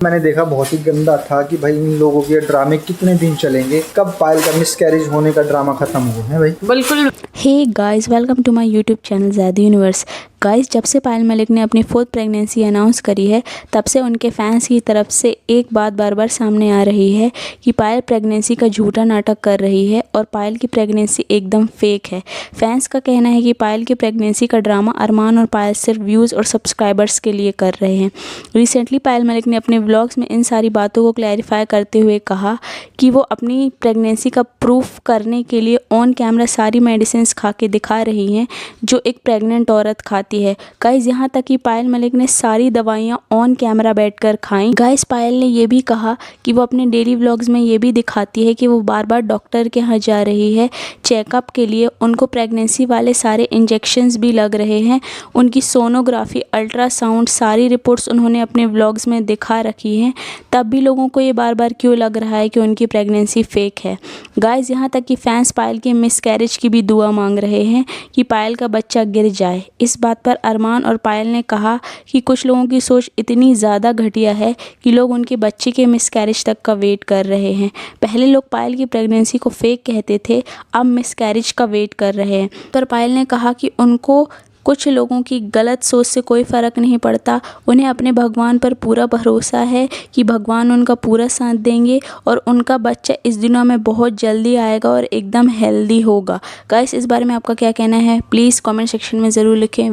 मैंने देखा बहुत ही गंदा था कि भाई इन लोगों के ड्रामे कितने दिन चलेंगे, कब पायल का मिसकैरेज होने का ड्रामा खत्म हो है भाई। बिल्कुल। Hey guys, welcome to my YouTube channel Zaidi universe. Guys, जब से पायल मलिक ने अपनी 4th प्रेगनेंसी अनाउंस करी है तब से उनके फैंस की तरफ से एक बात बार बार सामने आ रही है कि पायल प्रेगनेंसी का झूठा नाटक कर रही है और पायल की प्रेगनेंसी एकदम फेक है। फैंस का कहना है कि पायल की प्रेगनेंसी का ड्रामा अरमान और पायल सिर्फ व्यूज़ और सब्सक्राइबर्स के लिए कर रहे हैं। रिसेंटली पायल मलिक ने अपने व्लॉग्स में इन सारी बातों को क्लैरिफाई करते हुए कहा कि वो अपनी प्रेगनेंसी का प्रूफ करने के लिए ऑन कैमरा सारी मेडिसिन खा के दिखा रही हैं जो एक प्रेग्नेंट औरत खाती है। गाइस, यहाँ तक कि पायल मलिक ने सारी दवाइयाँ ऑन कैमरा बैठकर खाईं। गाइस, पायल ने ये भी कहा कि वो अपने डेली व्लॉग्स में ये भी दिखाती है कि वो बार बार डॉक्टर के यहाँ जा रही है चेकअप के लिए। उनको प्रेगनेंसी वाले सारे इंजेक्शंस भी लग रहे हैं। उनकी सोनोग्राफी, अल्ट्रासाउंड, सारी रिपोर्ट्स उन्होंने अपने व्लॉग्स में दिखा रखी हैं। तब भी लोगों को ये बार बार क्यों लग रहा है कि उनकी प्रेगनेंसी फेक है। गाइस, यहाँ तक कि फैंस पायल के मिसकैरेज की भी दुआ मांग रहे हैं कि पायल का बच्चा गिर जाए। इस बात पर अरमान और पायल ने कहा कि कुछ लोगों की सोच इतनी ज़्यादा घटिया है कि लोग उनके बच्चे के मिसकैरेज तक का वेट कर रहे हैं। पहले लोग पायल की प्रेगनेंसी को फेक कहते थे, अब मिसकैरेज का वेट कर रहे हैं। पर पायल ने कहा कि उनको कुछ लोगों की गलत सोच से कोई फ़र्क नहीं पड़ता। उन्हें अपने भगवान पर पूरा भरोसा है कि भगवान उनका पूरा साथ देंगे और उनका बच्चा इस दिनों में बहुत जल्दी आएगा और एकदम हेल्दी होगा। गाइस, इस बारे में आपका क्या कहना है? प्लीज़ कमेंट सेक्शन में ज़रूर लिखें।